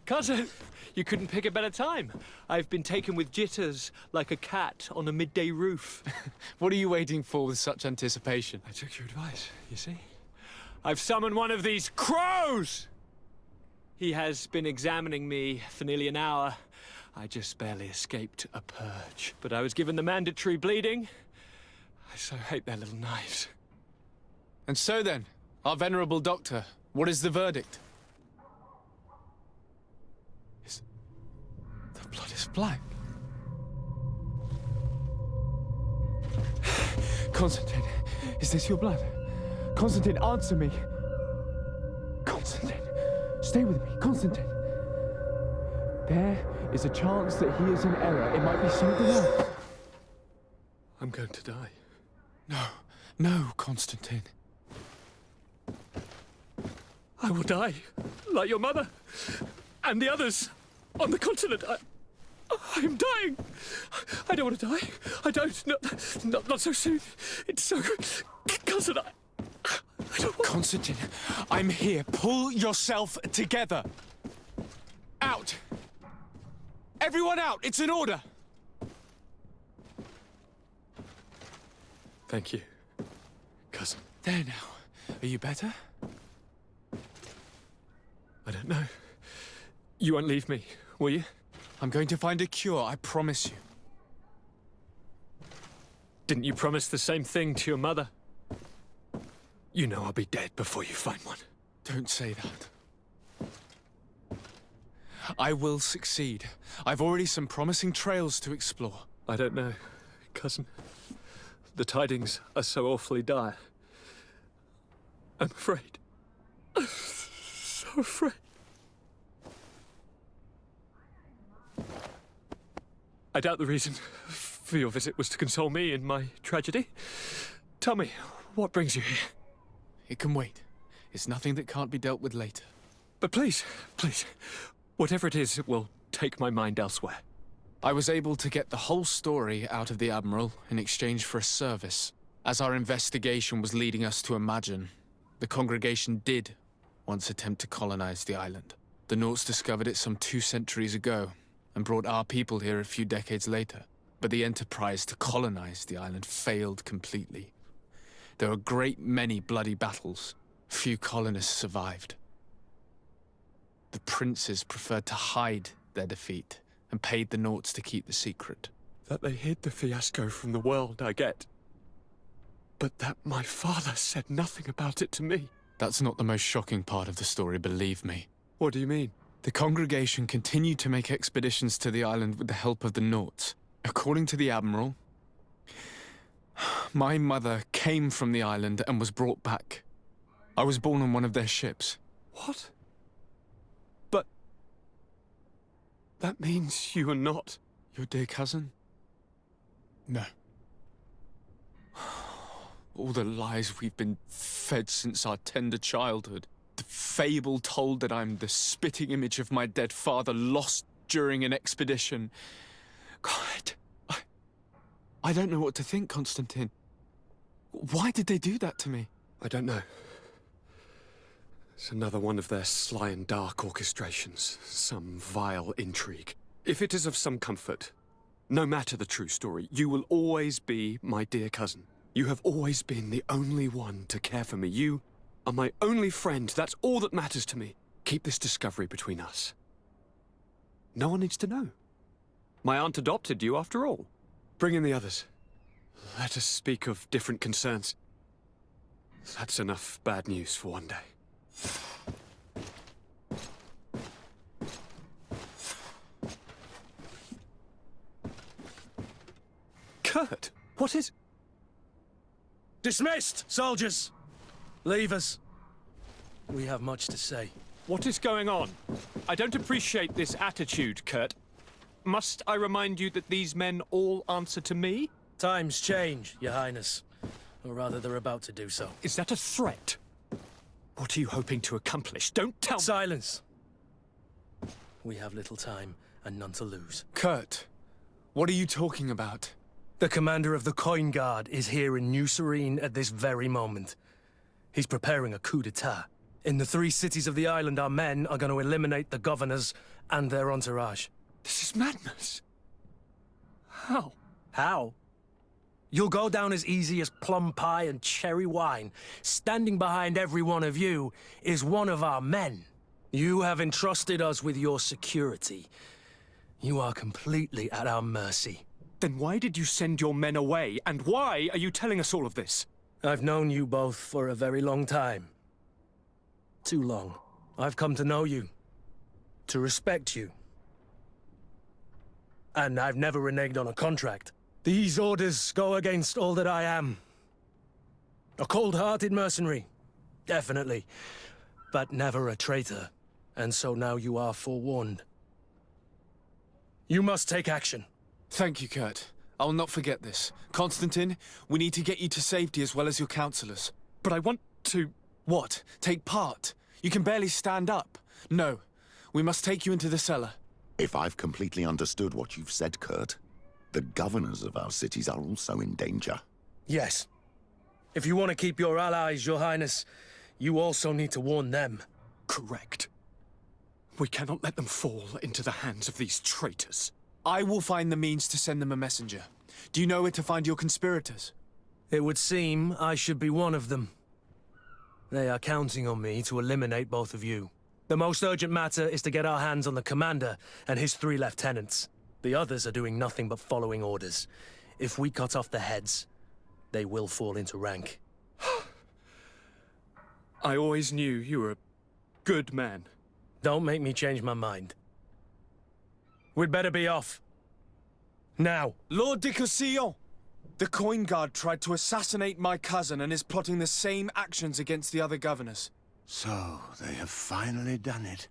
Cousin, you couldn't pick a better time. I've been taken with jitters like a cat on a midday roof. What are you waiting for with such anticipation? I took your advice, you see. I've summoned one of these crows! He has been examining me for nearly an hour. I just barely escaped a purge. But I was given the mandatory bleeding. I so hate their little knives. And so then, our venerable doctor, what is the verdict? The blood is black. Constantine, is this your blood? Constantine, answer me. Constantine, stay with me. Constantine. There is a chance that he is in error. It might be something else. I'm going to die. No, Constantine. I will die, like your mother, and the others on the continent. I am dying. I don't want to die. I don't. Not so soon. It's so good. Cousin, I don't want... Constantine, I'm here. Pull yourself together. Out. Everyone out. It's an order. Thank you, cousin. There now. Are you better? I don't know. You won't leave me, will you? I'm going to find a cure, I promise you. Didn't you promise the same thing to your mother? You know I'll be dead before you find one. Don't say that. I will succeed. I've already some promising trails to explore. I don't know, cousin. The tidings are so awfully dire. I'm afraid. I'm so afraid. I doubt the reason for your visit was to console me in my tragedy. Tell me, what brings you here? It can wait. It's nothing that can't be dealt with later. But please, whatever it is, it will take my mind elsewhere. I was able to get the whole story out of the Admiral in exchange for a service. As our investigation was leading us to imagine, the congregation did once attempt to colonize the island. The Nauts discovered it some 2 centuries ago, and brought our people here a few decades later. But the enterprise to colonize the island failed completely. There were a great many bloody battles. Few colonists survived. The princes preferred to hide their defeat, and paid the Nauts to keep the secret. That they hid the fiasco from the world, I get. But that my father said nothing about it to me. That's not the most shocking part of the story, believe me. What do you mean? The congregation continued to make expeditions to the island with the help of the Nauts. According to the Admiral, my mother came from the island and was brought back. I was born on one of their ships. What? But... that means you are not... Your dear cousin? No. All the lies we've been fed since our tender childhood. The fable told that I'm the spitting image of my dead father lost during an expedition. God, I don't know what to think, Constantine. Why did they do that to me? I don't know. It's another one of their sly and dark orchestrations. Some vile intrigue. If it is of some comfort, no matter the true story, you will always be my dear cousin. You have always been the only one to care for me. You are my only friend. That's all that matters to me. Keep this discovery between us. No one needs to know. My aunt adopted you after all. Bring in the others. Let us speak of different concerns. That's enough bad news for one day. Kurt, what is... Dismissed, soldiers! Leave us. We have much to say. What is going on? I don't appreciate this attitude, Kurt. Must I remind you that these men all answer to me? Times change, Your Highness. Or rather, they're about to do so. Is that a threat? What are you hoping to accomplish? Don't tell me... Silence! We have little time and none to lose. Kurt, what are you talking about? The commander of the Coin Guard is here in New Serene at this very moment. He's preparing a coup d'etat. In the 3 cities of the island, our men are going to eliminate the governors and their entourage. This is madness. How? How? You'll go down as easy as plum pie and cherry wine. Standing behind every one of you is one of our men. You have entrusted us with your security. You are completely at our mercy. Then why did you send your men away? And why are you telling us all of this? I've known you both for a very long time. Too long. I've come to know you. To respect you. And I've never reneged on a contract. These orders go against all that I am. A cold-hearted mercenary. Definitely. But never a traitor. And so now you are forewarned. You must take action. Thank you, Kurt. I will not forget this. Constantine, we need to get you to safety as well as your counselors. But I want to... What? Take part? You can barely stand up. No. We must take you into the cellar. If I've completely understood what you've said, Kurt, the governors of our cities are also in danger. Yes. If you want to keep your allies, Your Highness, you also need to warn them. Correct. We cannot let them fall into the hands of these traitors. I will find the means to send them a messenger. Do you know where to find your conspirators? It would seem I should be one of them. They are counting on me to eliminate both of you. The most urgent matter is to get our hands on the commander and his 3 lieutenants. The others are doing nothing but following orders. If we cut off their heads, they will fall into rank. I always knew you were a good man. Don't make me change my mind. We'd better be off. Now. Lord de Cossillon! The Coin Guard tried to assassinate my cousin and is plotting the same actions against the other governors. So, they have finally done it.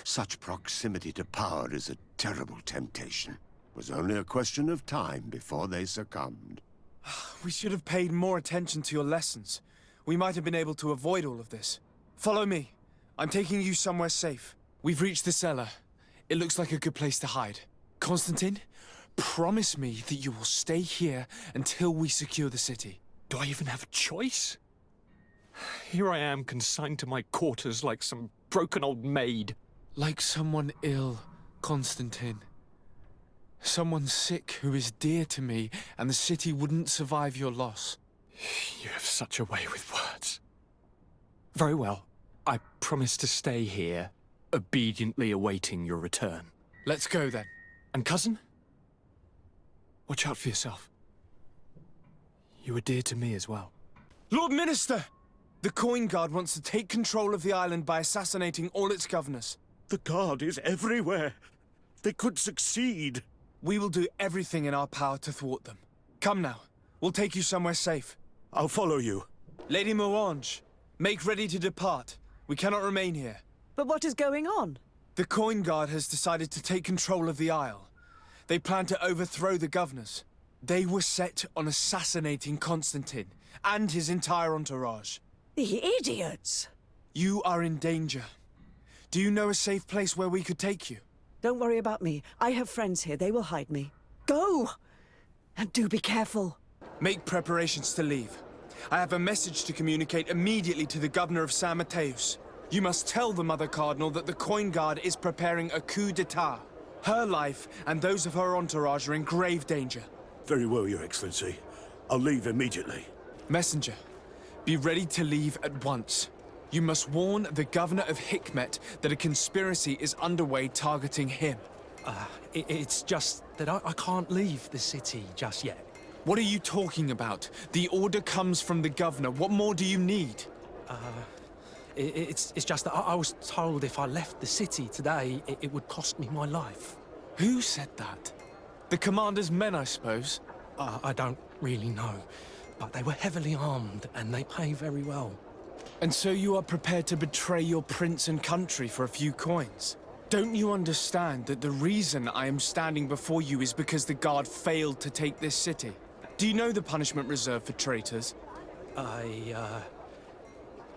Such proximity to power is a terrible temptation. It was only a question of time before they succumbed. We should have paid more attention to your lessons. We might have been able to avoid all of this. Follow me. I'm taking you somewhere safe. We've reached the cellar. It looks like a good place to hide. Constantine, promise me that you will stay here until we secure the city. Do I even have a choice? Here I am, consigned to my quarters like some broken old maid. Like someone ill, Constantine. Someone sick who is dear to me, and the city wouldn't survive your loss. You have such a way with words. Very well. I promise to stay here, obediently awaiting your return. Let's go then. And cousin? Watch out for yourself. You were dear to me as well. Lord Minister! The Coin Guard wants to take control of the island by assassinating all its governors. The Guard is everywhere. They could succeed. We will do everything in our power to thwart them. Come now. We'll take you somewhere safe. I'll follow you. Lady Morange, make ready to depart. We cannot remain here. But what is going on? The Coin Guard has decided to take control of the Isle. They plan to overthrow the governors. They were set on assassinating Constantine and his entire entourage. The idiots! You are in danger. Do you know a safe place where we could take you? Don't worry about me. I have friends here. They will hide me. Go! And do be careful. Make preparations to leave. I have a message to communicate immediately to the governor of San Mateus. You must tell the Mother Cardinal that the Coin Guard is preparing a coup d'etat. Her life and those of her entourage are in grave danger. Very well, Your Excellency. I'll leave immediately. Messenger, be ready to leave at once. You must warn the governor of Hikmet that a conspiracy is underway targeting him. It's just that I can't leave the city just yet. What are you talking about? The order comes from the governor. What more do you need? It's just that I was told if I left the city today, it would cost me my life. Who said that? The commander's men, I suppose? I don't really know, but they were heavily armed and they pay very well. And so you are prepared to betray your prince and country for a few coins? Don't you understand that the reason I am standing before you is because the Guard failed to take this city? Do you know the punishment reserved for traitors?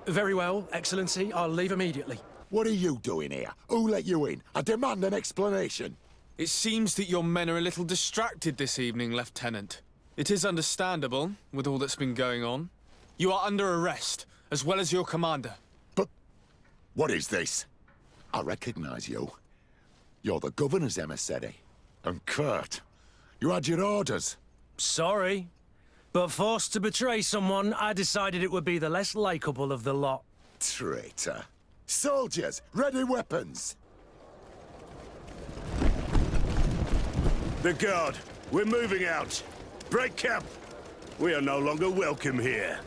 Very well, Excellency. I'll leave immediately. What are you doing here? Who let you in? I demand an explanation. It seems that your men are a little distracted this evening, Lieutenant. It is understandable, with all that's been going on. You are under arrest, as well as your commander. What is this? I recognize you. You're the governor's emissary. And Kurt, you had your orders. Sorry, but forced to betray someone, I decided it would be the less likable of the lot. Traitor. Soldiers, ready weapons. The guard, we're moving out. Break camp. We are no longer welcome here.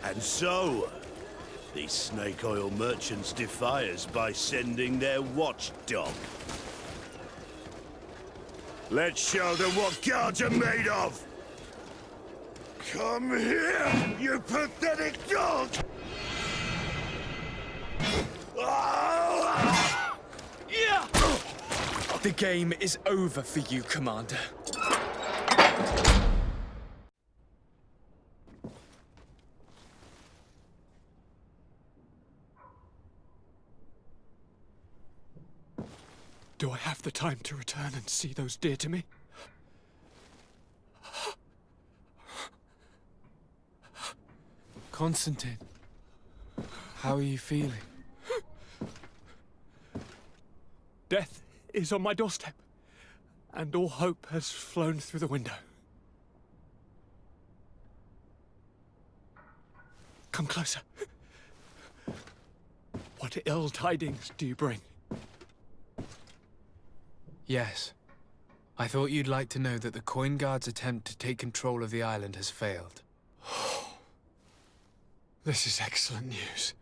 And so, these snake oil merchants defy us by sending their watchdog. Let's show them what guards are made of! Come here, you pathetic dog! The game is over for you, Commander. Do I have the time to return and see those dear to me? Constantine, how are you feeling? Death is on my doorstep, and all hope has flown through the window. Come closer. What ill tidings do you bring? Yes. I thought you'd like to know that the Coin Guard's attempt to take control of the island has failed. This is excellent news.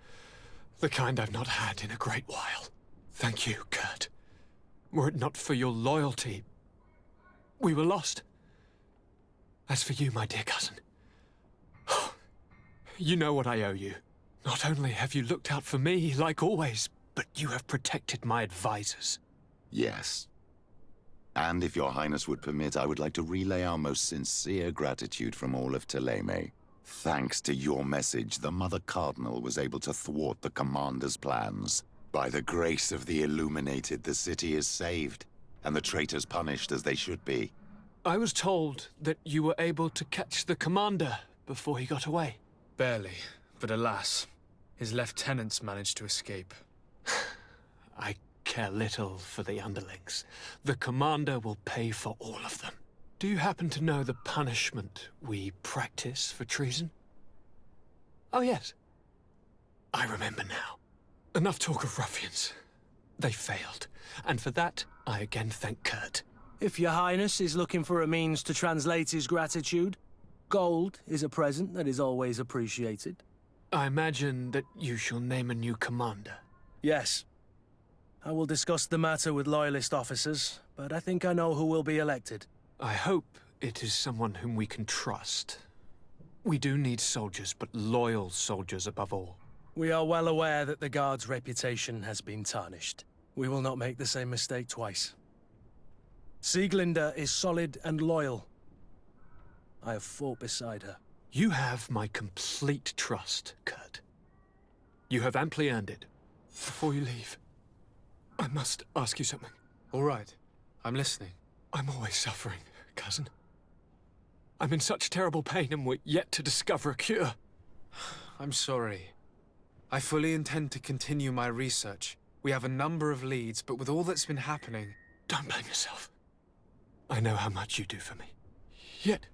The kind I've not had in a great while. Thank you, Kurt. Were it not for your loyalty, we were lost. As for you, my dear cousin, you know what I owe you. Not only have you looked out for me, like always, but you have protected my advisors. Yes. And if your highness would permit, I would like to relay our most sincere gratitude from all of Thélème. Thanks to your message, the Mother Cardinal was able to thwart the Commander's plans. By the grace of the Illuminated, the city is saved, and the traitors punished as they should be. I was told that you were able to catch the Commander before he got away. Barely, but alas, his lieutenants managed to escape. I care little for the underlings. The Commander will pay for all of them. Do you happen to know the punishment we practice for treason? Oh yes. I remember now. Enough talk of ruffians. They failed, and for that, I again thank Kurt. If your highness is looking for a means to translate his gratitude, gold is a present that is always appreciated. I imagine that you shall name a new commander. Yes. I will discuss the matter with loyalist officers, but I think I know who will be elected. I hope it is someone whom we can trust. We do need soldiers, but loyal soldiers above all. We are well aware that the Guard's reputation has been tarnished. We will not make the same mistake twice. Sieglinde is solid and loyal. I have fought beside her. You have my complete trust, Kurt. You have amply earned it. Before you leave, I must ask you something. All right, I'm listening. I'm always suffering, cousin. I'm in such terrible pain and we're yet to discover a cure. I'm sorry. I fully intend to continue my research. We have a number of leads, but with all that's been happening... Don't blame yourself. I know how much you do for me. Yet,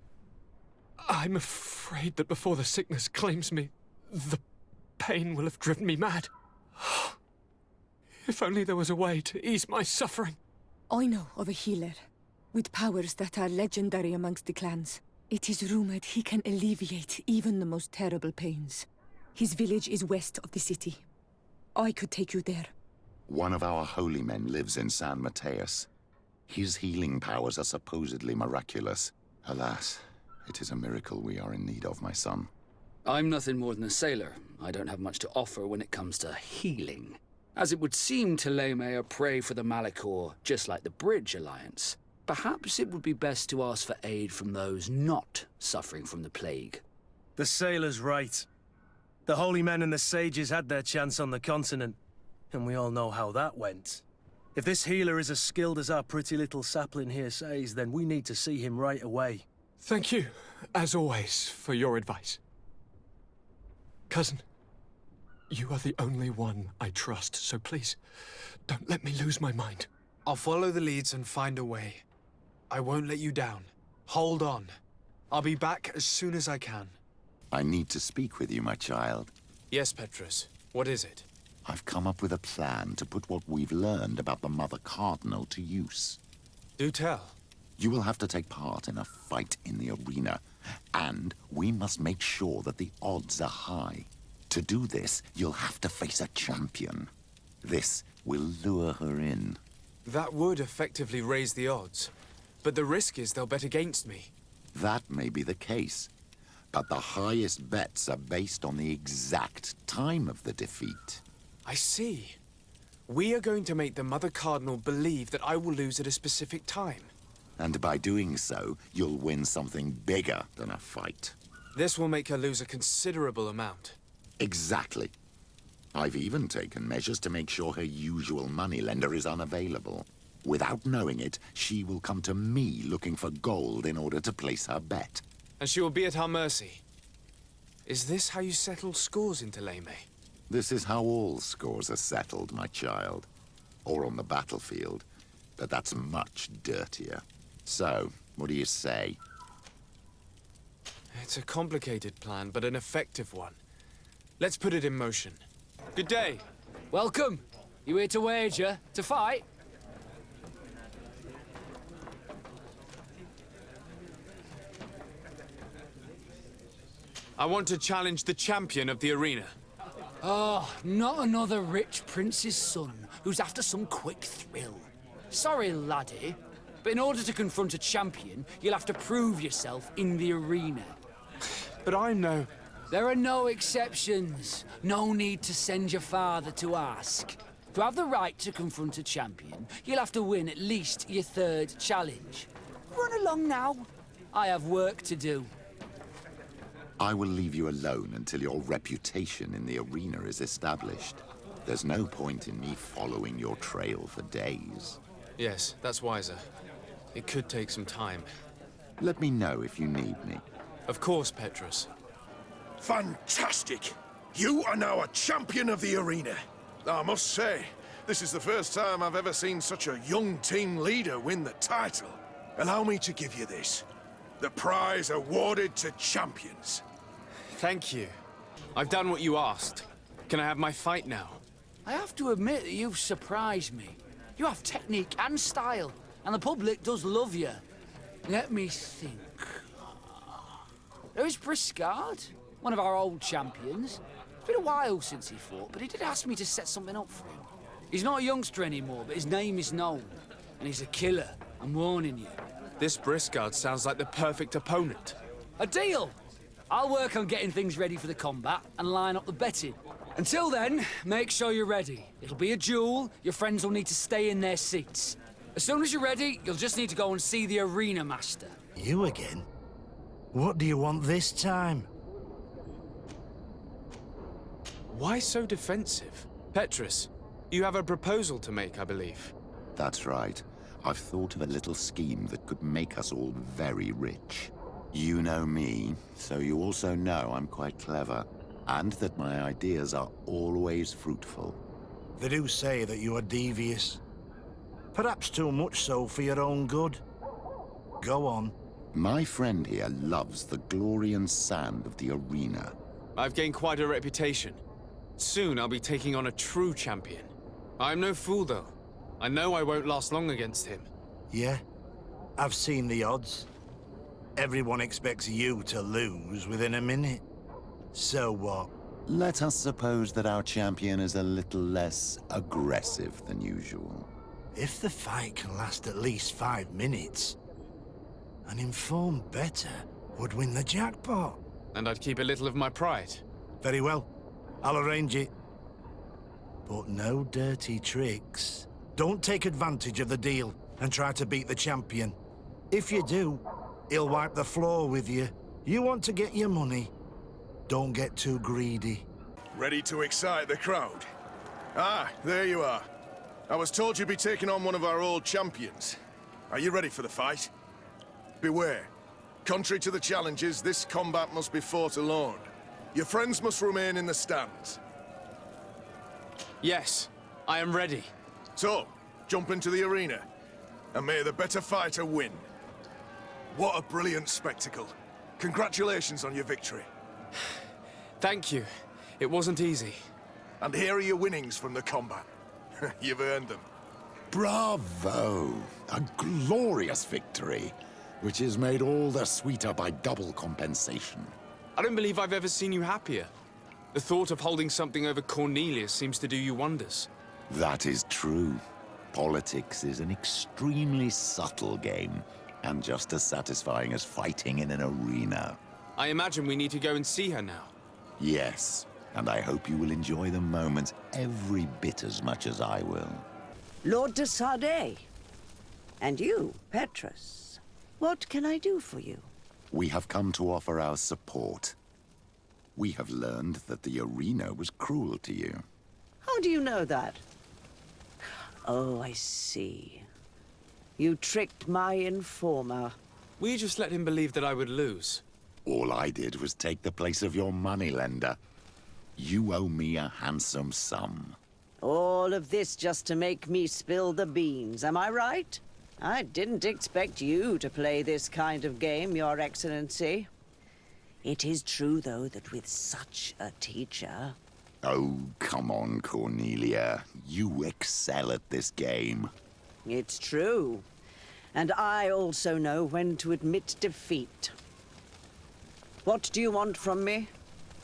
I'm afraid that before the sickness claims me, the pain will have driven me mad. If only there was a way to ease my suffering. I know of a healer, with powers that are legendary amongst the clans. It is rumored he can alleviate even the most terrible pains. His village is west of the city. I could take you there. One of our holy men lives in San Mateus. His healing powers are supposedly miraculous. Alas, it is a miracle we are in need of, my son. I'm nothing more than a sailor. I don't have much to offer when it comes to healing. As it would seem Thélème are prey for the Malachor, just like the Bridge Alliance. Perhaps it would be best to ask for aid from those not suffering from the plague. The sailor's right. The holy men and the sages had their chance on the continent, and we all know how that went. If this healer is as skilled as our pretty little sapling here says, then we need to see him right away. Thank you, as always, for your advice. Cousin, You are the only one I trust, so please, don't let me lose my mind. I'll follow the leads and find a way. I won't let you down. Hold on. I'll be back as soon as I can. I need to speak with you, my child. Yes, Petrus. What is it? I've come up with a plan to put what we've learned about the Mother Cardinal to use. Do tell. You will have to take part in a fight in the arena, and we must make sure that the odds are high. To do this, you'll have to face a champion. This will lure her in. That would effectively raise the odds. But the risk is they'll bet against me. That may be the case, but the highest bets are based on the exact time of the defeat. I see. We are going to make the Mother Cardinal believe that I will lose at a specific time. And by doing so, you'll win something bigger than a fight. This will make her lose a considerable amount. Exactly. I've even taken measures to make sure her usual moneylender is unavailable. Without knowing it, she will come to me looking for gold in order to place her bet. And she will be at our mercy. Is this how you settle scores in Thélème? This is how all scores are settled, my child. Or on the battlefield. But that's much dirtier. So, what do you say? It's a complicated plan, but an effective one. Let's put it in motion. Good day. Welcome. You here to wager? To fight? I want to challenge the champion of the arena. Oh, not another rich prince's son who's after some quick thrill. Sorry, laddie, but in order to confront a champion, you'll have to prove yourself in the arena. But I'm no... There are no exceptions. No need to send your father to ask. To have the right to confront a champion, you'll have to win at least your third challenge. Run along now. I have work to do. I will leave you alone until your reputation in the arena is established. There's no point in me following your trail for days. Yes, that's wiser. It could take some time. Let me know if you need me. Of course, Petrus. Fantastic! You are now a champion of the arena. I must say, this is the first time I've ever seen such a young team leader win the title. Allow me to give you this. The prize awarded to champions. Thank you. I've done what you asked. Can I have my fight now? I have to admit that you've surprised me. You have technique and style, and the public does love you. Let me think. There's Briscard, one of our old champions. It's been a while since he fought, but he did ask me to set something up for him. He's not a youngster anymore, but his name is known. And he's a killer, I'm warning you. This Briscard sounds like the perfect opponent. A deal! I'll work on getting things ready for the combat and line up the betting. Until then, make sure you're ready. It'll be a duel, your friends will need to stay in their seats. As soon as you're ready, you'll just need to go and see the arena master. You again? What do you want this time? Why so defensive? Petrus, you have a proposal to make, I believe. That's right. I've thought of a little scheme that could make us all very rich. You know me, so you also know I'm quite clever, and that my ideas are always fruitful. They do say that you are devious. Perhaps too much so for your own good. Go on. My friend here loves the glory and sand of the arena. I've gained quite a reputation. Soon I'll be taking on a true champion. I'm no fool, though. I know I won't last long against him. Yeah? I've seen the odds. Everyone expects you to lose within a minute. So what? Let us suppose that our champion is a little less aggressive than usual. If the fight can last at least 5 minutes, an informed bettor would win the jackpot. And I'd keep a little of my pride. Very well. I'll arrange it. But no dirty tricks. Don't take advantage of the deal and try to beat the champion. If you do, he'll wipe the floor with you. You want to get your money. Don't get too greedy. Ready to excite the crowd? Ah, there you are. I was told you'd be taking on one of our old champions. Are you ready for the fight? Beware. Contrary to the challenges, this combat must be fought alone. Your friends must remain in the stands. Yes, I am ready. So, jump into the arena, and may the better fighter win. What a brilliant spectacle. Congratulations on your victory. Thank you. It wasn't easy. And here are your winnings from the combat. You've earned them. Bravo! A glorious victory, which is made all the sweeter by double compensation. I don't believe I've ever seen you happier. The thought of holding something over Cornelia seems to do you wonders. That is true. Politics is an extremely subtle game, and just as satisfying as fighting in an arena. I imagine we need to go and see her now. Yes, and I hope you will enjoy the moment every bit as much as I will. Lord de Sardet. And you, Petrus. What can I do for you? We have come to offer our support. We have learned that the arena was cruel to you. How do you know that? Oh, I see. You tricked my informer. Will you just let him believe that I would lose? All I did was take the place of your moneylender. You owe me a handsome sum. All of this just to make me spill the beans, am I right? I didn't expect you to play this kind of game, Your Excellency. It is true, though, that with such a teacher... Oh, come on, Cornelia. You excel at this game. It's true. And I also know when to admit defeat. What do you want from me?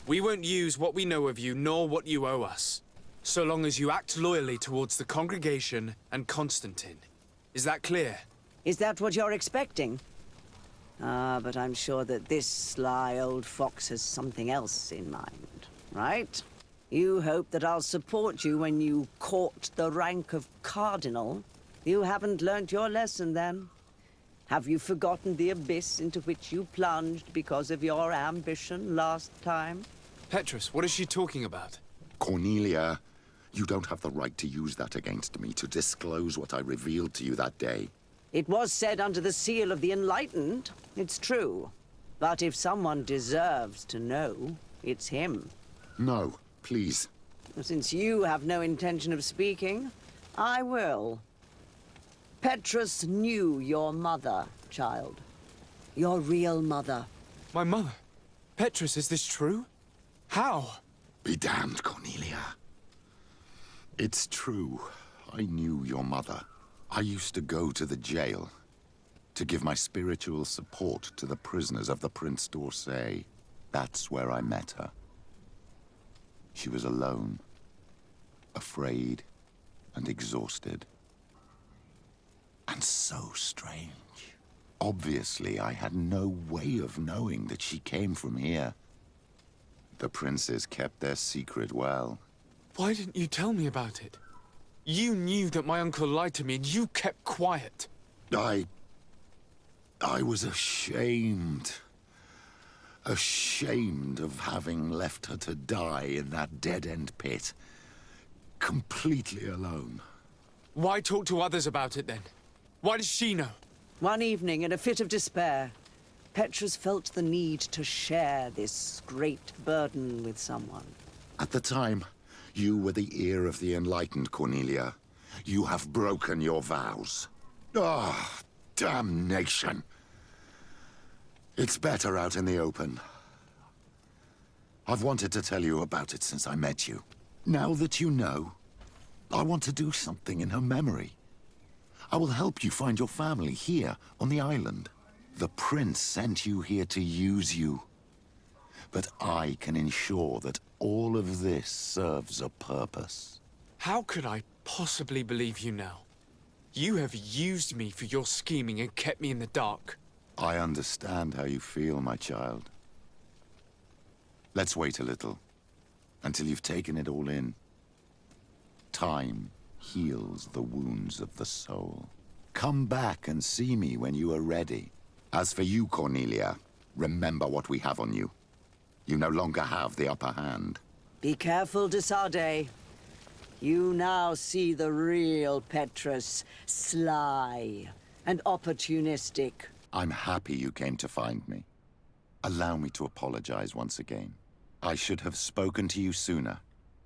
We won't use what we know of you, nor what you owe us, so long as you act loyally towards the congregation and Constantine. Is that clear? Is that what you're expecting? Ah, but I'm sure that this sly old fox has something else in mind, right? You hope that I'll support you when you court the rank of cardinal. You haven't learnt your lesson, then. Have you forgotten the abyss into which you plunged because of your ambition last time? Petrus, what is she talking about? Cornelia, you don't have the right to use that against me, to disclose what I revealed to you that day. It was said under the seal of the Enlightened. It's true. But if someone deserves to know, it's him. No, please. Since you have no intention of speaking, I will. Petrus knew your mother, child. Your real mother. My mother? Petrus, is this true? How? Be damned, Cornelia. It's true. I knew your mother. I used to go to the jail to give my spiritual support to the prisoners of the Prince d'Orsay. That's where I met her. She was alone, afraid, and exhausted. And so strange. Obviously, I had no way of knowing that she came from here. The princes kept their secret well. Why didn't you tell me about it? You knew that my uncle lied to me, and you kept quiet. I was ashamed. Ashamed of having left her to die in that dead-end pit. Completely alone. Why talk to others about it, then? Why does she know? One evening, in a fit of despair, Petrus felt the need to share this great burden with someone. At the time, you were the ear of the enlightened, Cornelia. You have broken your vows. Ah, damnation. It's better out in the open. I've wanted to tell you about it since I met you. Now that you know, I want to do something in her memory. I will help you find your family here on the island. The prince sent you here to use you. But I can ensure that all of this serves a purpose. How could I possibly believe you now? You have used me for your scheming and kept me in the dark. I understand how you feel, my child. Let's wait a little, until you've taken it all in. Time heals the wounds of the soul. Come back and see me when you are ready. As for you, Cornelia, remember what we have on you. You no longer have the upper hand. Be careful, de Sardet. You now see the real Petrus, sly and opportunistic. I'm happy you came to find me. Allow me to apologize once again. I should have spoken to you sooner.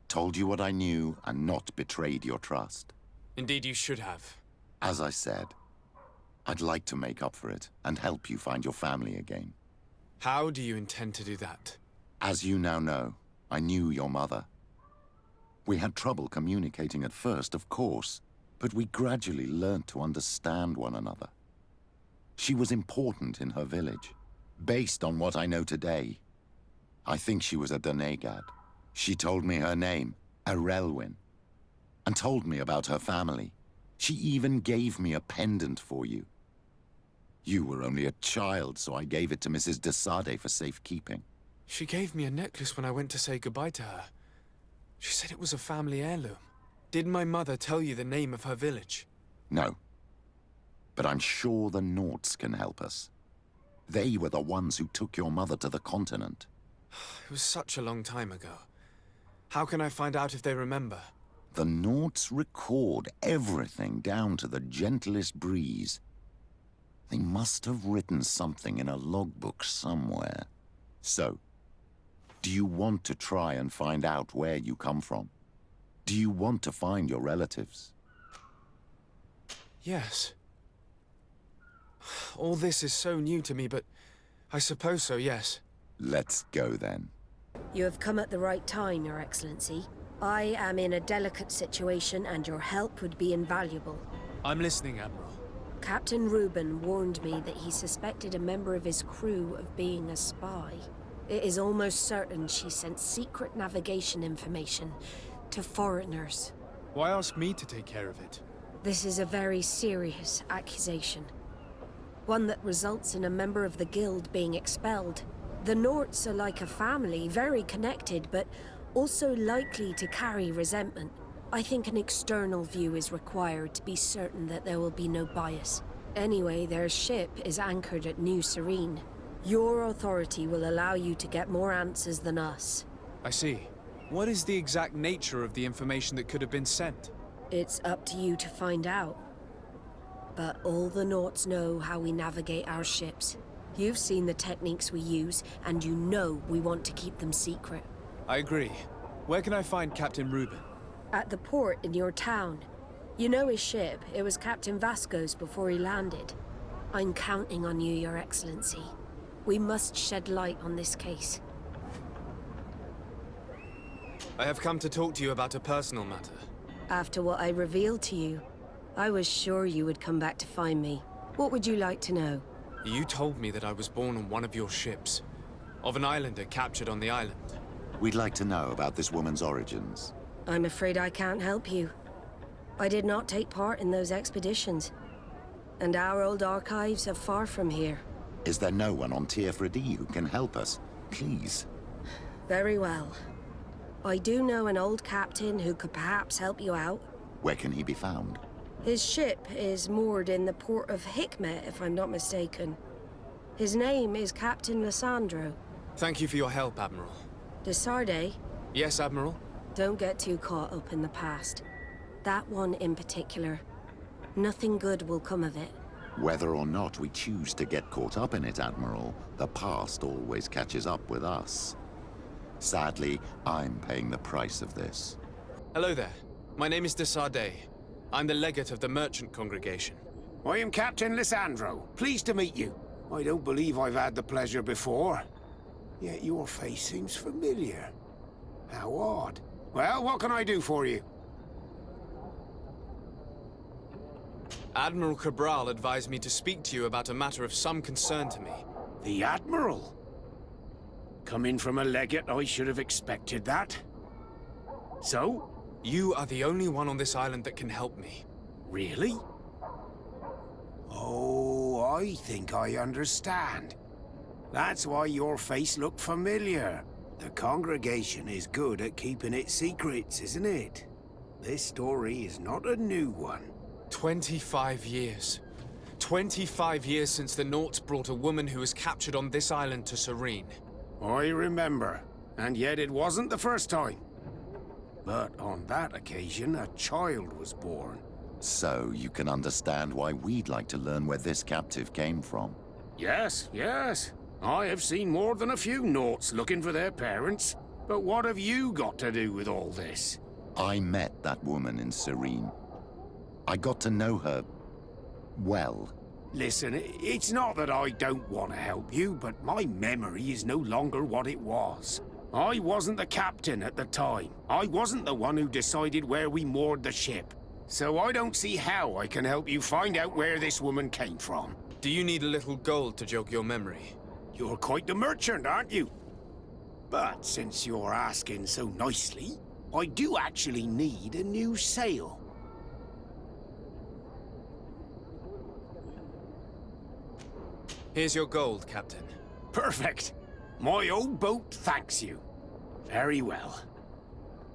Told you what I knew and not betrayed your trust. Indeed, you should have. As I said, I'd like to make up for it and help you find your family again. How do you intend to do that? As you now know, I knew your mother. We had trouble communicating at first, of course, but we gradually learned to understand one another. She was important in her village. Based on what I know today, I think she was a Donegad. She told me her name, Arelwyn, and told me about her family. She even gave me a pendant for you. You were only a child, so I gave it to Mrs. de Sade for safekeeping. She gave me a necklace when I went to say goodbye to her. She said it was a family heirloom. Did my mother tell you the name of her village? No. But I'm sure the Norts can help us. They were the ones who took your mother to the continent. It was such a long time ago. How can I find out if they remember? The Norts record everything down to the gentlest breeze. They must have written something in a logbook somewhere. So, do you want to try and find out where you come from? Do you want to find your relatives? Yes. All this is so new to me, but I suppose so, yes. Let's go then. You have come at the right time, Your Excellency. I am in a delicate situation and your help would be invaluable. I'm listening, Admiral. Captain Reuben warned me that he suspected a member of his crew of being a spy. It is almost certain she sent secret navigation information to foreigners. Why ask me to take care of it? This is a very serious accusation. One that results in a member of the guild being expelled. The Norts are like a family, very connected, but also likely to carry resentment. I think an external view is required to be certain that there will be no bias. Anyway, their ship is anchored at New Serene. Your authority will allow you to get more answers than us. I see. What is the exact nature of the information that could have been sent? It's up to you to find out. But all the Norts know how we navigate our ships. You've seen the techniques we use, and you know we want to keep them secret. I agree. Where can I find Captain Reuben? At the port in your town. You know his ship. It was Captain Vasco's before he landed. I'm counting on you, Your Excellency. We must shed light on this case. I have come to talk to you about a personal matter. After what I revealed to you, I was sure you would come back to find me. What would you like to know? You told me that I was born on one of your ships. Of an islander captured on the island. We'd like to know about this woman's origins. I'm afraid I can't help you. I did not take part in those expeditions. And our old archives are far from here. Is there no one on Tier 3D who can help us? Please. Very well. I do know an old captain who could perhaps help you out. Where can he be found? His ship is moored in the port of Hikmet, if I'm not mistaken. His name is Captain Lissandro. Thank you for your help, Admiral. De Sade? Yes, Admiral? Don't get too caught up in the past. That one in particular. Nothing good will come of it. Whether or not we choose to get caught up in it, Admiral, the past always catches up with us. Sadly, I'm paying the price of this. Hello there. My name is de Sade. I'm the legate of the merchant congregation. I am Captain Lissandro. Pleased to meet you. I don't believe I've had the pleasure before. Yet your face seems familiar. How odd. Well, what can I do for you? Admiral Cabral advised me to speak to you about a matter of some concern to me. The Admiral? Coming from a legate, I should have expected that. So? You are the only one on this island that can help me. Really? Oh, I think I understand. That's why your face looked familiar. The congregation is good at keeping its secrets, isn't it? This story is not a new one. 25 years. 25 years since the Norts brought a woman who was captured on this island to Serene. I remember. And yet it wasn't the first time. But on that occasion, a child was born. So you can understand why we'd like to learn where this captive came from. Yes, yes. I have seen more than a few Norts looking for their parents. But what have you got to do with all this? I met that woman in Serene. I got to know her well. Listen, it's not that I don't want to help you, but my memory is no longer what it was. I wasn't the captain at the time. I wasn't the one who decided where we moored the ship. So I don't see how I can help you find out where this woman came from. Do you need a little gold to jog your memory? You're quite the merchant, aren't you? But since you're asking so nicely, I do actually need a new sail. Here's your gold, Captain. Perfect. My old boat thanks you. Very well.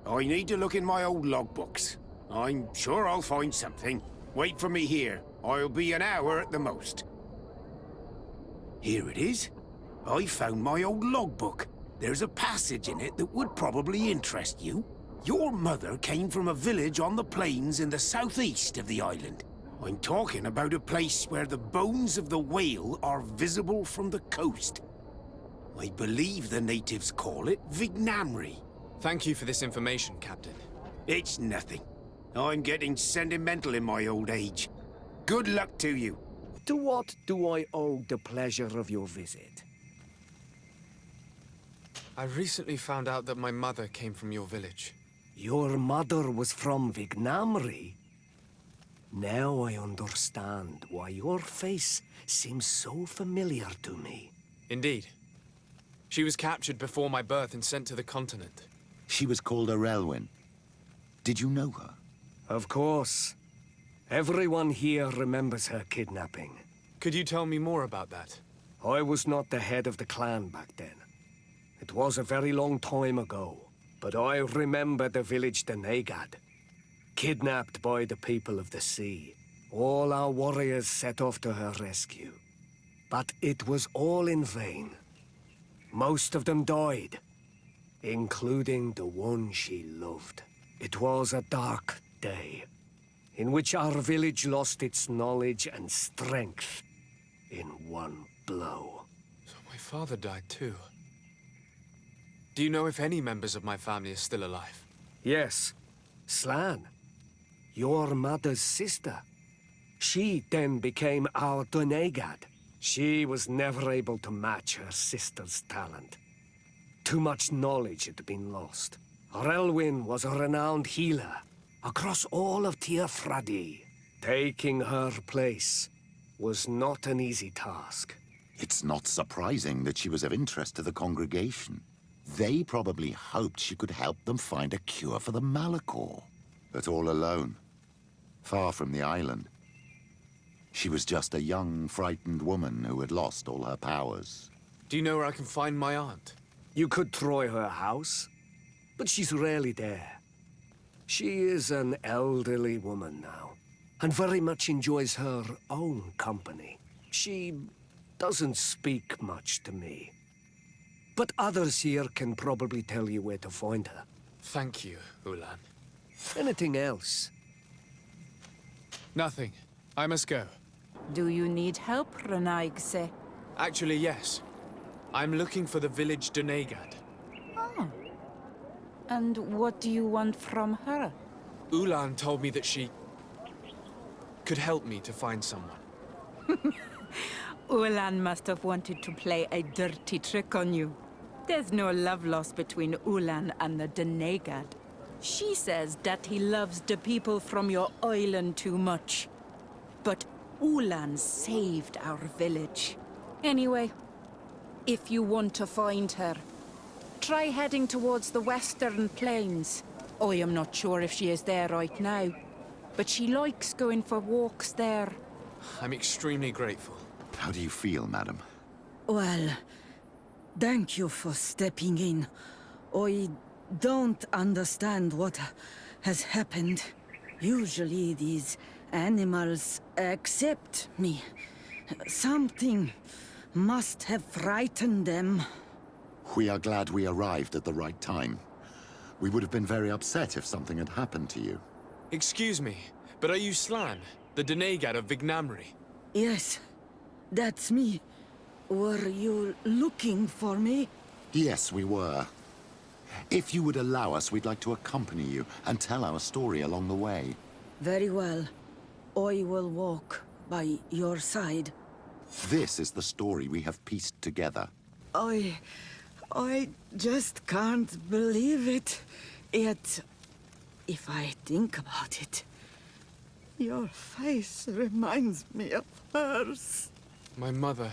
I need to look in my old logbooks. I'm sure I'll find something. Wait for me here. I'll be an hour at the most. Here it is. I found my old logbook. There's a passage in it that would probably interest you. Your mother came from a village on the plains in the southeast of the island. I'm talking about a place where the bones of the whale are visible from the coast. I believe the natives call it Vignamri. Thank you for this information, Captain. It's nothing. I'm getting sentimental in my old age. Good luck to you. To what do I owe the pleasure of your visit? I recently found out that my mother came from your village. Your mother was from Vignamri? Now I understand why your face seems so familiar to me. Indeed. She was captured before my birth and sent to the continent. She was called Arelwyn. Did you know her? Of course. Everyone here remembers her kidnapping. Could you tell me more about that? I was not the head of the clan back then. It was a very long time ago, but I remember the village Denegad. Kidnapped by the people of the sea. All our warriors set off to her rescue. But it was all in vain. Most of them died, including the one she loved. It was a dark day, in which our village lost its knowledge and strength in one blow. So my father died too. Do you know if any members of my family are still alive? Yes. Slan, your mother's sister. She then became our Donegad. She was never able to match her sister's talent. Too much knowledge had been lost. Arelwyn was a renowned healer across all of Teofradi. Taking her place was not an easy task. It's not surprising that she was of interest to the congregation. They probably hoped she could help them find a cure for the Malachor. But all alone, far from the island. She was just a young, frightened woman who had lost all her powers. Do you know where I can find my aunt? You could try her house, but she's rarely there. She is an elderly woman now, and very much enjoys her own company. She doesn't speak much to me. But others here can probably tell you where to find her. Thank you, Ulan. Anything else? Nothing. I must go. Do you need help, Renaigse? Actually, yes. I'm looking for the village Donegad. Oh. And what do you want from her? Ulan told me that she could help me to find someone. Ulan must have wanted to play a dirty trick on you. There's no love lost between Ulan and the Donegad. She says that he loves the people from your island too much. But Ulan saved our village. Anyway, if you want to find her, try heading towards the western plains. I am not sure if she is there right now, but she likes going for walks there. I'm extremely grateful. How do you feel, madam? Well, thank you for stepping in. I don't understand what has happened. Usually these animals accept me. Something must have frightened them. We are glad we arrived at the right time. We would have been very upset if something had happened to you. Excuse me, but are you Slan, the Donegad of Vignamri? Yes, that's me. Were you looking for me? Yes, we were. If you would allow us, we'd like to accompany you and tell our story along the way. Very well. I will walk by your side. This is the story we have pieced together. I just can't believe it. Yet, if I think about it, your face reminds me of hers. My mother,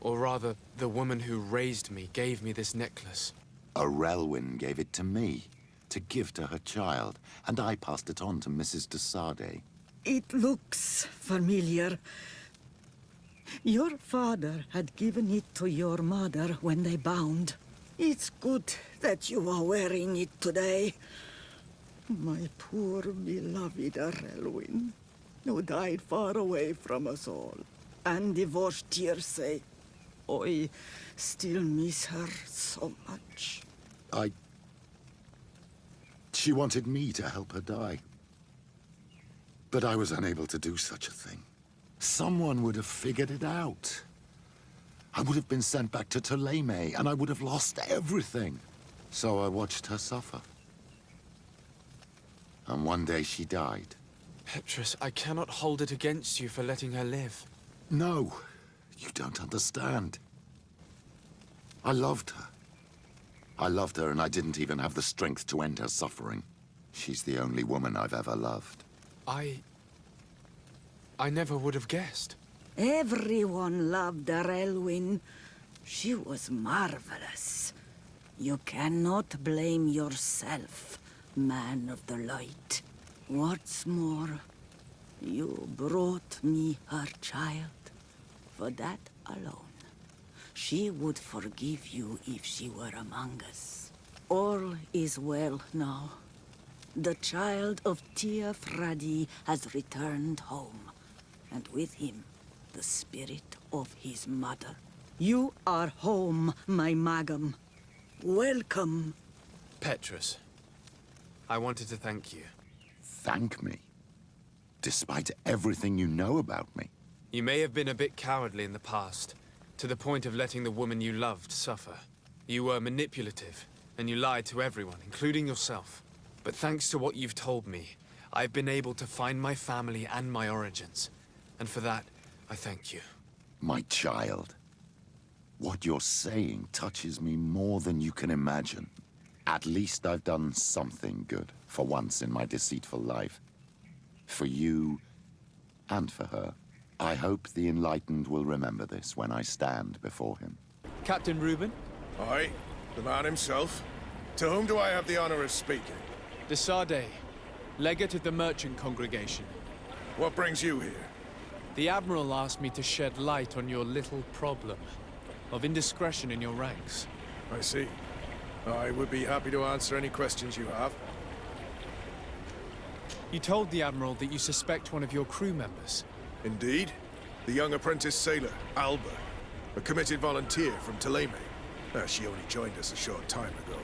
or rather, the woman who raised me, gave me this necklace. Arelwyn gave it to me, to give to her child, and I passed it on to Mrs. de Sade. It looks familiar. Your father had given it to your mother when they bound. It's good that you are wearing it today. My poor beloved Arelwyn, who died far away from us all, and divorced Tirce. I still miss her so much. She wanted me to help her die. But I was unable to do such a thing. Someone would have figured it out. I would have been sent back to Ptolemy, and I would have lost everything. So I watched her suffer. And one day she died. Petrus, I cannot hold it against you for letting her live. No, you don't understand. I loved her. I loved her, and I didn't even have the strength to end her suffering. She's the only woman I've ever loved. I never would have guessed. Everyone loved Arelwyn. She was marvelous. You cannot blame yourself, man of the light. What's more, you brought me her child. For that alone, she would forgive you if she were among us. All is well now. The child of Tia Fradi has returned home, and with him, the spirit of his mother. You are home, my Magum. Welcome. Petrus, I wanted to thank you. Thank me? Despite everything you know about me? You may have been a bit cowardly in the past, to the point of letting the woman you loved suffer. You were manipulative, and you lied to everyone, including yourself. But thanks to what you've told me, I've been able to find my family and my origins. And for that, I thank you. My child. What you're saying touches me more than you can imagine. At least I've done something good, for once in my deceitful life. For you, and for her. I hope the Enlightened will remember this when I stand before him. Captain Reuben? Aye, the man himself. To whom do I have the honor of speaking? De Sade, legate of the merchant congregation. What brings you here? The Admiral asked me to shed light on your little problem of indiscretion in your ranks. I see. I would be happy to answer any questions you have. You told the Admiral that you suspect one of your crew members. Indeed. The young apprentice sailor, Alba. A committed volunteer from Ptolemy. She only joined us a short time ago.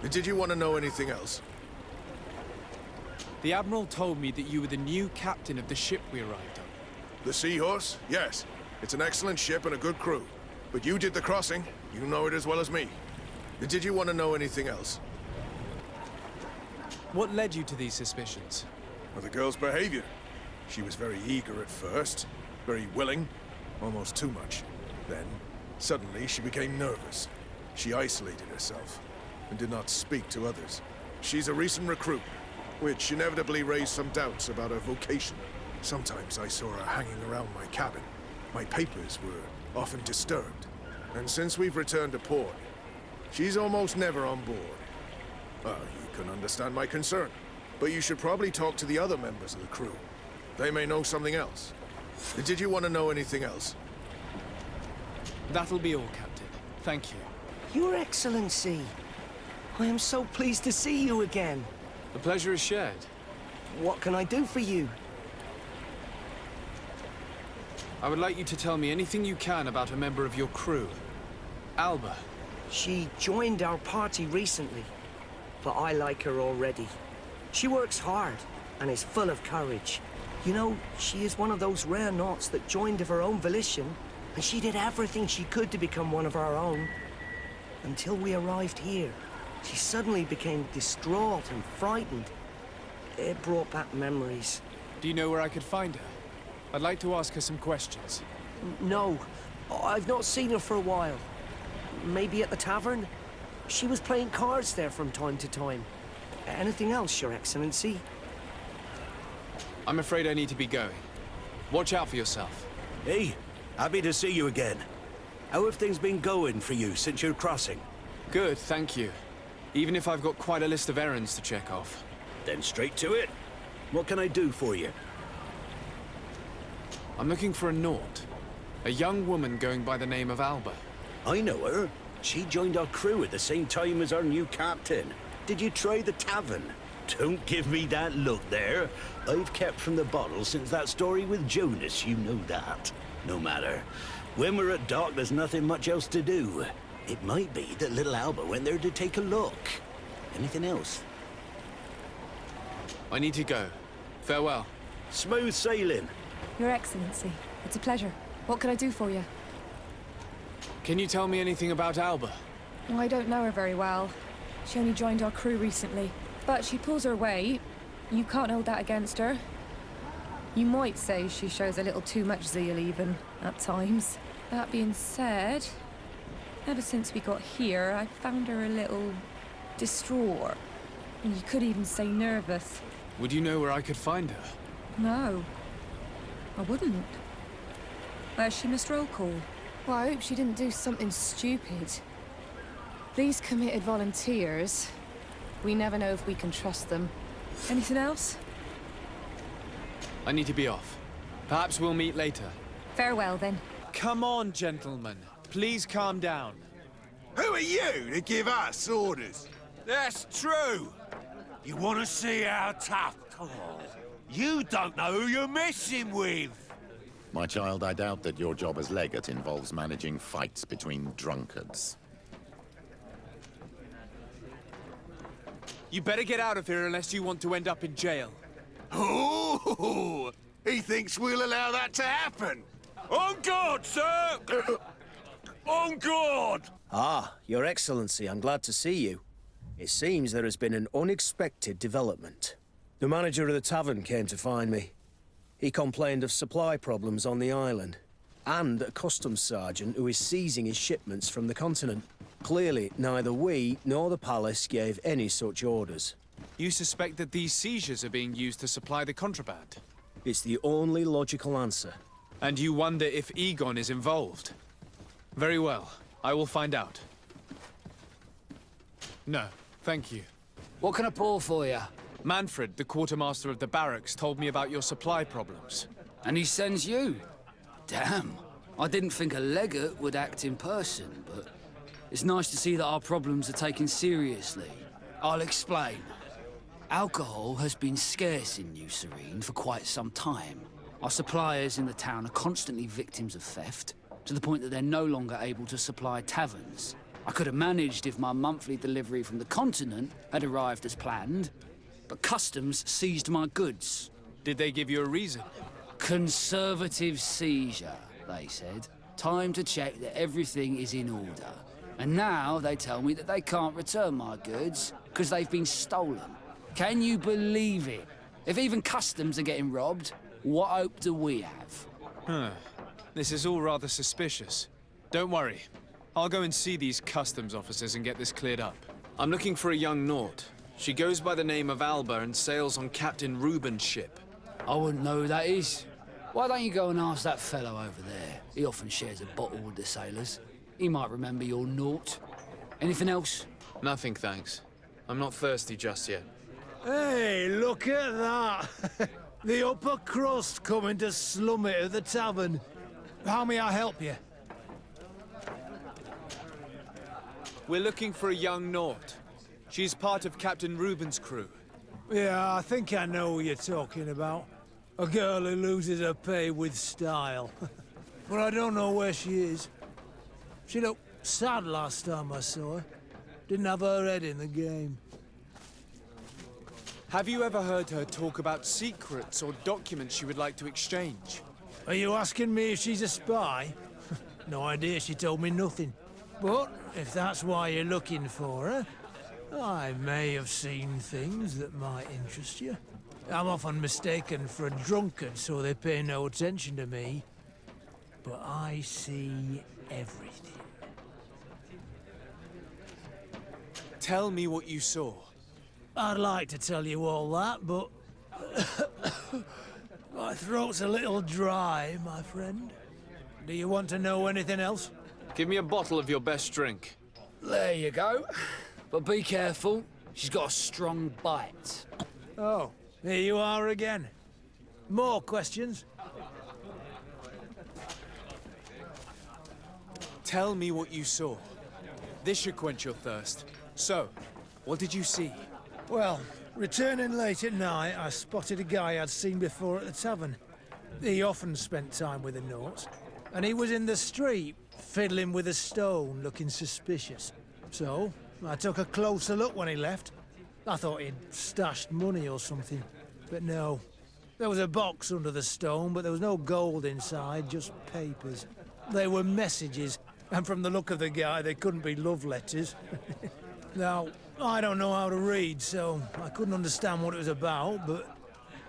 Did you want to know anything else? The Admiral told me that you were the new captain of the ship we arrived on. The Seahorse? Yes. It's an excellent ship and a good crew. But you did the crossing. You know it as well as me. Did you want to know anything else? What led you to these suspicions? Well, the girl's behavior. She was very eager at first, very willing, almost too much. Then, suddenly, she became nervous. She isolated herself and did not speak to others. She's a recent recruit, which inevitably raised some doubts about her vocation. Sometimes I saw her hanging around my cabin. My papers were often disturbed. And since we've returned to port, she's almost never on board. Well, you can understand my concern, but you should probably talk to the other members of the crew. They may know something else. Did you want to know anything else? That'll be all, Captain. Thank you. Your Excellency, I am so pleased to see you again. The pleasure is shared. What can I do for you? I would like you to tell me anything you can about a member of your crew. Alba. She joined our party recently, but I like her already. She works hard and is full of courage. You know, she is one of those rare naughts that joined of her own volition, and she did everything she could to become one of our own. Until we arrived here. She suddenly became distraught and frightened. It brought back memories. Do you know where I could find her? I'd like to ask her some questions. No, I've not seen her for a while. Maybe at the tavern? She was playing cards there from time to time. Anything else, Your Excellency? I'm afraid I need to be going. Watch out for yourself. Hey, happy to see you again. How have things been going for you since your crossing? Good, thank you. Even if I've got quite a list of errands to check off. Then straight to it. What can I do for you? I'm looking for a Naut. A young woman going by the name of Alba. I know her. She joined our crew at the same time as our new captain. Did you try the tavern? Don't give me that look there. I've kept from the bottle since that story with Jonas, you know that. No matter. When we're at dock, there's nothing much else to do. It might be that little Alba went there to take a look. Anything else? I need to go. Farewell. Smooth sailing. Your Excellency, it's a pleasure. What can I do for you? Can you tell me anything about Alba? Well, I don't know her very well. She only joined our crew recently. But she pulls her weight. You can't hold that against her. You might say she shows a little too much zeal even, at times. That being said, ever since we got here, I found her a little distraught. You could even say nervous. Would you know where I could find her? No, I wouldn't. Where's she, Mr. Roll Call? Well, I hope she didn't do something stupid. These committed volunteers, we never know if we can trust them. Anything else? I need to be off. Perhaps we'll meet later. Farewell, then. Come on, gentlemen. Please calm down. Who are you to give us orders? That's true. You want to see how tough? Oh, you don't know who you're messing with. My child, I doubt that your job as legate involves managing fights between drunkards. You better get out of here unless you want to end up in jail. Oh, he thinks we'll allow that to happen. On guard, sir! On guard! Ah, Your Excellency, I'm glad to see you. It seems there has been an unexpected development. The manager of the tavern came to find me. He complained of supply problems on the island, and a customs sergeant who is seizing his shipments from the continent. Clearly, neither we nor the palace gave any such orders. You suspect that these seizures are being used to supply the contraband? It's the only logical answer. And you wonder if Egon is involved? Very well. I will find out. No, thank you. What can I pour for you? Manfred, the quartermaster of the barracks, told me about your supply problems. And he sends you? Damn. I didn't think a legate would act in person, but it's nice to see that our problems are taken seriously. I'll explain. Alcohol has been scarce in New Serene for quite some time. Our suppliers in the town are constantly victims of theft, to the point that they're no longer able to supply taverns. I could have managed if my monthly delivery from the continent had arrived as planned, but customs seized my goods. Did they give you a reason? Conservative seizure, they said. Time to check that everything is in order. And now they tell me that they can't return my goods because they've been stolen. Can you believe it? If even customs are getting robbed, what hope do we have? Huh. This is all rather suspicious. Don't worry. I'll go and see these customs officers and get this cleared up. I'm looking for a young Naut. She goes by the name of Alba and sails on Captain Reuben's ship. I wouldn't know who that is. Why don't you go and ask that fellow over there? He often shares a bottle with the sailors. He might remember your Naut. Anything else? Nothing, thanks. I'm not thirsty just yet. Hey, look at that! The upper crust coming to slum it at the tavern. How may I help you? We're looking for a young Naut. She's part of Captain Reuben's crew. Yeah, I think I know what you're talking about. A girl who loses her pay with style. But I don't know where she is. She looked sad last time I saw her. Didn't have her head in the game. Have you ever heard her talk about secrets or documents she would like to exchange? Are you asking me if she's a spy? No idea, she told me nothing. But if that's why you're looking for her, I may have seen things that might interest you. I'm often mistaken for a drunkard, so they pay no attention to me. But I see everything. Tell me what you saw. I'd like to tell you all that, but... my throat's a little dry, my friend. Do you want to know anything else? Give me a bottle of your best drink. There you go. But be careful. She's got a strong bite. Oh, here you are again. More questions? Tell me what you saw. This should quench your thirst. So, what did you see? Well, returning late at night, I spotted a guy I'd seen before at the tavern. He often spent time with the Norts, and he was in the street, fiddling with a stone, looking suspicious. So, I took a closer look when he left. I thought he'd stashed money or something, but no. There was a box under the stone, but there was no gold inside, just papers. They were messages, and from the look of the guy, they couldn't be love letters. Now, I don't know how to read, so I couldn't understand what it was about, but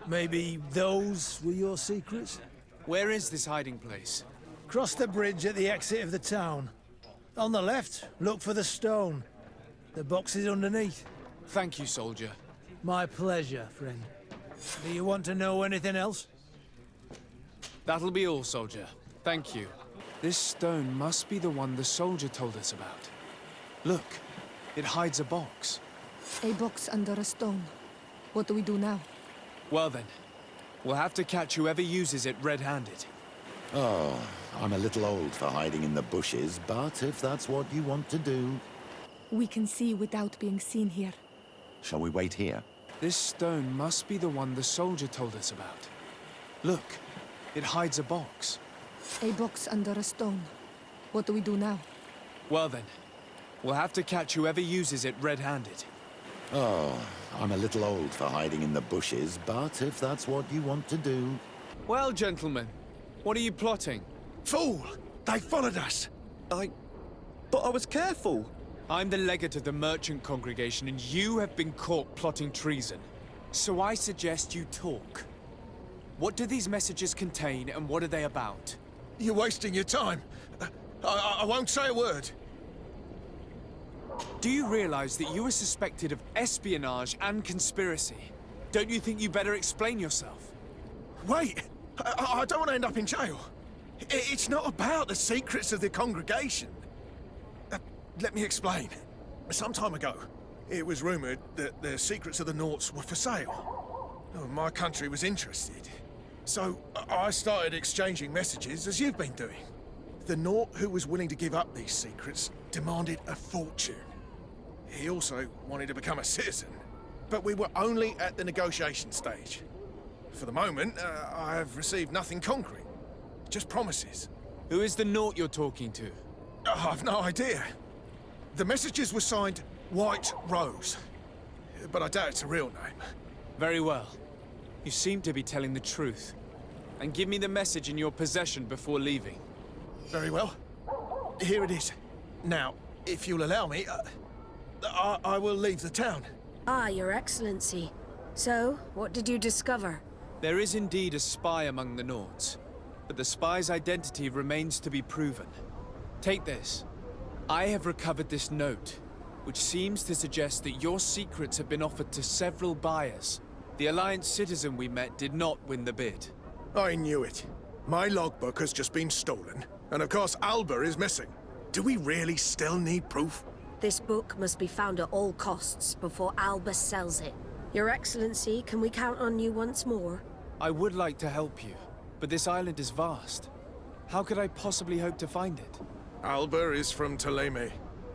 maybe those were your secrets? Where is this hiding place? Cross the bridge at the exit of the town. On the left, look for the stone. The box is underneath. Thank you, soldier. My pleasure, friend. Do you want to know anything else? That'll be all, soldier. Thank you. This stone must be the one the soldier told us about. Look, it hides a box. A box under a stone. What do we do now? Well then, we'll have to catch whoever uses it red-handed. Oh, I'm a little old for hiding in the bushes, but if that's what you want to do... We can see without being seen here. Shall we wait here? This stone must be the one the soldier told us about. Look, it hides a box. A box under a stone. What do we do now? Well then, we'll have to catch whoever uses it red-handed. Oh, I'm a little old for hiding in the bushes, but if that's what you want to do... Well, gentlemen, what are you plotting? Fool! They followed us! But I was careful! I'm the legate of the merchant congregation, and you have been caught plotting treason. So I suggest you talk. What do these messages contain, and what are they about? You're wasting your time. I won't say a word. Do you realize that you are suspected of espionage and conspiracy? Don't you think you better explain yourself? Wait! I don't want to end up in jail. It's not about the secrets of the congregation. Let me explain. Some time ago, it was rumored that the secrets of the Norts were for sale. My country was interested. So I started exchanging messages as you've been doing. The Nort who was willing to give up these secrets demanded a fortune. He also wanted to become a citizen. But we were only at the negotiation stage. For the moment, I have received nothing concrete. Just promises. Who is the Nort you're talking to? I've no idea. The messages were signed White Rose. But I doubt it's a real name. Very well. You seem to be telling the truth. And give me the message in your possession before leaving. Very well. Here it is. Now, if you'll allow me, I will leave the town. Ah, Your Excellency. So, what did you discover? There is indeed a spy among the Norts, but the spy's identity remains to be proven. Take this. I have recovered this note, which seems to suggest that your secrets have been offered to several buyers. The Alliance citizen we met did not win the bid. I knew it. My logbook has just been stolen, and of course Alba is missing. Do we really still need proof? This book must be found at all costs before Alba sells it. Your Excellency, can we count on you once more? I would like to help you, but this island is vast. How could I possibly hope to find it? Alba is from Thélème.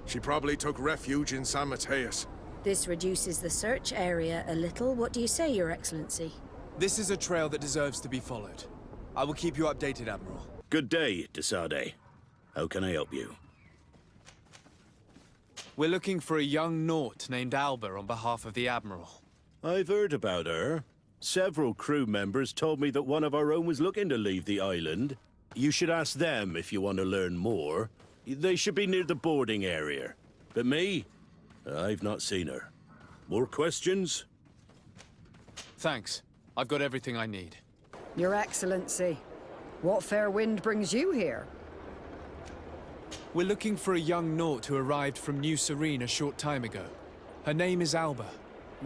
She probably took refuge in San Mateus. This reduces the search area a little. What do you say, Your Excellency? This is a trail that deserves to be followed. I will keep you updated, Admiral. Good day, de Sade. How can I help you? We're looking for a young Nort named Alba on behalf of the Admiral. I've heard about her. Several crew members told me that one of our own was looking to leave the island. You should ask them if you want to learn more. They should be near the boarding area. But me? I've not seen her. More questions? Thanks. I've got everything I need. Your Excellency, what fair wind brings you here? We're looking for a young Naut who arrived from New Serene a short time ago. Her name is Alba.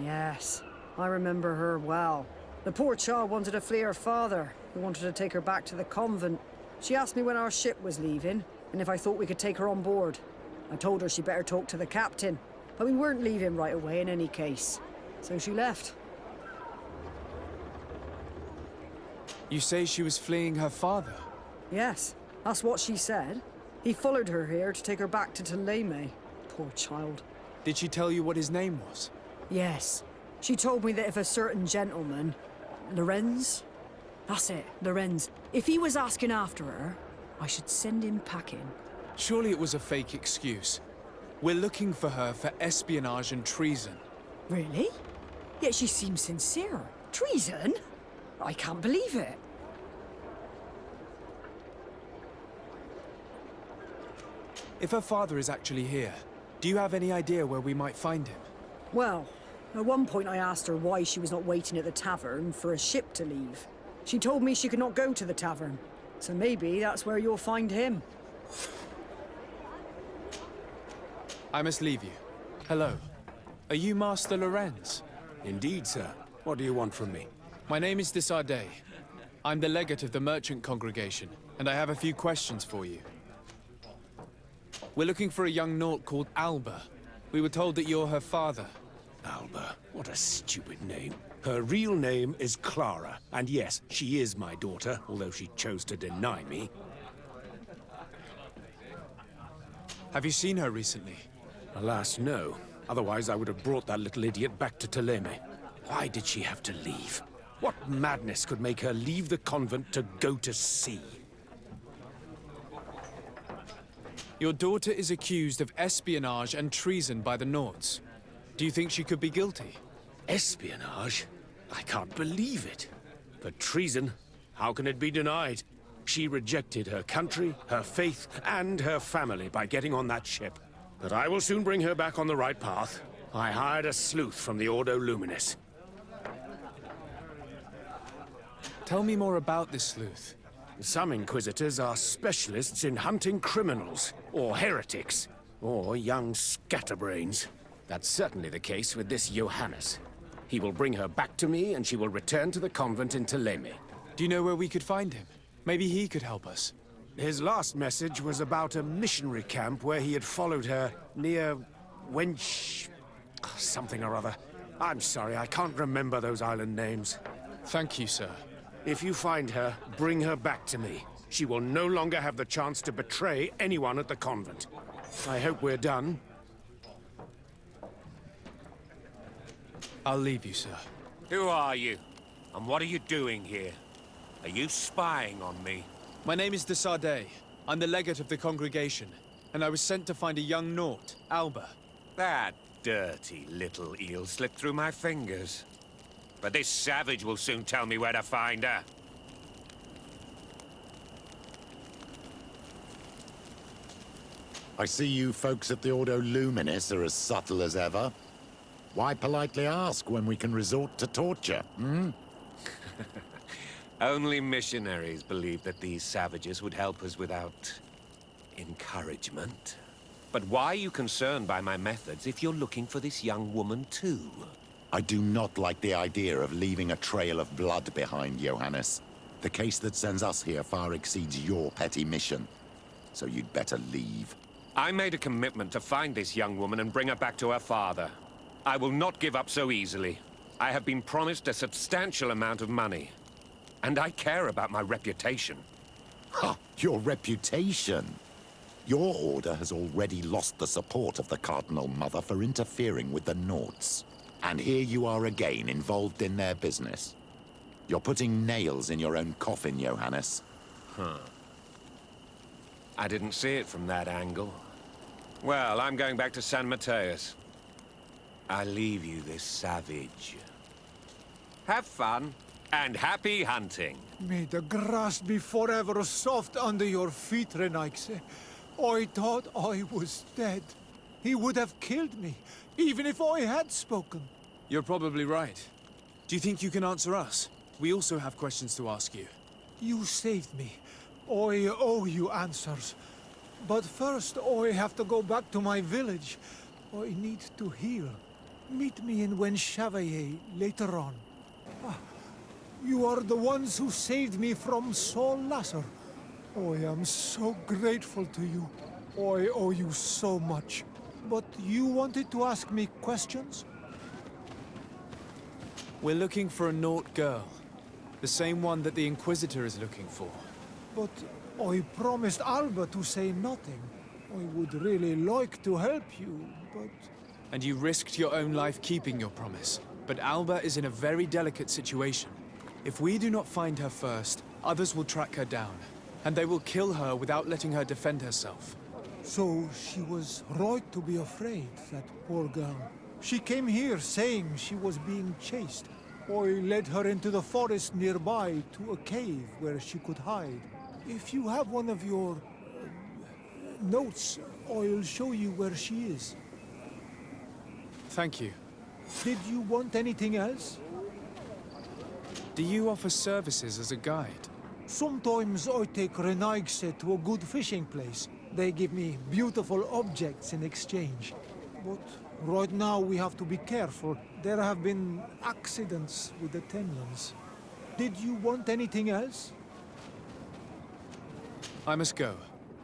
Yes, I remember her well. The poor child wanted to flee her father, who wanted to take her back to the convent. She asked me when our ship was leaving, and if I thought we could take her on board. I told her she'd better talk to the captain, but we weren't leaving right away in any case. So she left. You say she was fleeing her father? Yes, that's what she said. He followed her here to take her back to Thélème. Poor child. Did she tell you what his name was? Yes. She told me that if a certain gentleman, Lorenz? That's it, Lorenz. If he was asking after her, I should send him packing. Surely it was a fake excuse. We're looking for her for espionage and treason. Really? Yet she seems sincere. Treason? I can't believe it. If her father is actually here, do you have any idea where we might find him? Well, at one point I asked her why she was not waiting at the tavern for a ship to leave. She told me she could not go to the tavern, so maybe that's where you'll find him. I must leave you. Hello. Are you Master Lorenz? Indeed, sir. What do you want from me? My name is Desardet. I'm the legate of the merchant congregation, and I have a few questions for you. We're looking for a young Naut called Alba. We were told that you're her father. Alba. What a stupid name. Her real name is Clara, and yes, she is my daughter, although she chose to deny me. Have you seen her recently? Alas, no. Otherwise, I would have brought that little idiot back to Thélème. Why did she have to leave? What madness could make her leave the convent to go to sea? Your daughter is accused of espionage and treason by the Nauts. Do you think she could be guilty? Espionage? I can't believe it. But treason? How can it be denied? She rejected her country, her faith, and her family by getting on that ship. But I will soon bring her back on the right path. I hired a sleuth from the Ordo Luminis. Tell me more about this sleuth. Some Inquisitors are specialists in hunting criminals, or heretics, or young scatterbrains. That's certainly the case with this Johannes. He will bring her back to me, and she will return to the convent in Thélème. Do you know where we could find him? Maybe he could help us. His last message was about a missionary camp where he had followed her near Wench... something or other. I'm sorry, I can't remember those island names. Thank you, sir. If you find her, bring her back to me. She will no longer have the chance to betray anyone at the convent. I hope we're done. I'll leave you, sir. Who are you? And what are you doing here? Are you spying on me? My name is Desardet. I'm the legate of the congregation, and I was sent to find a young Naut, Alba. That dirty little eel slipped through my fingers. But this savage will soon tell me where to find her. I see you folks at the Ordo Luminis are as subtle as ever. Why politely ask when we can resort to torture, hmm? Only missionaries believe that these savages would help us without encouragement. But why are you concerned by my methods if you're looking for this young woman too? I do not like the idea of leaving a trail of blood behind, Johannes. The case that sends us here far exceeds your petty mission. So you'd better leave. I made a commitment to find this young woman and bring her back to her father. I will not give up so easily. I have been promised a substantial amount of money. And I care about my reputation. Ha! Your reputation? Your order has already lost the support of the Cardinal Mother for interfering with the Nauts. And here you are again, involved in their business. You're putting nails in your own coffin, Johannes. Huh. I didn't see it from that angle. Well, I'm going back to San Mateus. I leave you this savage. Have fun, and happy hunting. May the grass be forever soft under your feet, Renaix. I thought I was dead. He would have killed me, even if I had spoken. You're probably right. Do you think you can answer us? We also have questions to ask you. You saved me. I owe you answers. But first, I have to go back to my village. I need to heal. Meet me in Wen Chevalier later on. You are the ones who saved me from Saul Lasser. I am so grateful to you. I owe you so much. But you wanted to ask me questions? We're looking for a Naut girl. The same one that the Inquisitor is looking for. But I promised Alba to say nothing. I would really like to help you, but... And you risked your own life keeping your promise. But Alba is in a very delicate situation. If we do not find her first, others will track her down. And they will kill her without letting her defend herself. So she was right to be afraid, that poor girl. She came here saying she was being chased. I led her into the forest nearby to a cave where she could hide. If you have one of your... notes, I'll show you where she is. Thank you. Did you want anything else? Do you offer services as a guide? Sometimes I take Renaigse to a good fishing place. They give me beautiful objects in exchange. But right now we have to be careful. There have been accidents with the Tenlans. Did you want anything else? I must go.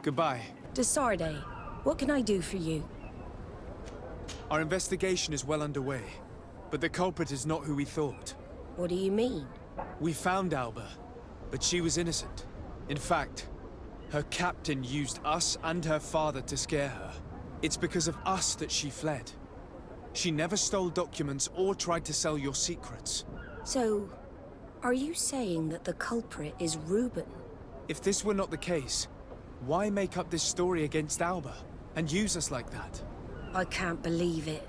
Goodbye. Desarde, what can I do for you? Our investigation is well underway, but the culprit is not who we thought. What do you mean? We found Alba, but she was innocent. In fact, her captain used us and her father to scare her. It's because of us that she fled. She never stole documents or tried to sell your secrets. So, are you saying that the culprit is Reuben? If this were not the case, why make up this story against Alba and use us like that? I can't believe it.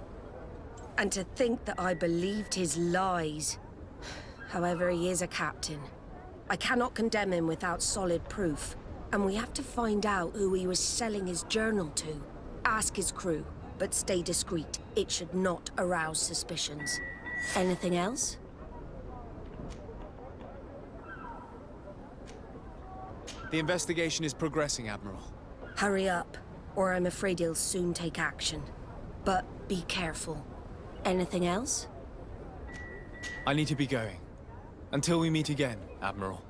And to think that I believed his lies. However, he is a captain. I cannot condemn him without solid proof. And we have to find out who he was selling his journal to. Ask his crew, but stay discreet. It should not arouse suspicions. Anything else? The investigation is progressing, Admiral. Hurry up, or I'm afraid he'll soon take action. But be careful. Anything else? I need to be going. Until we meet again, Admiral.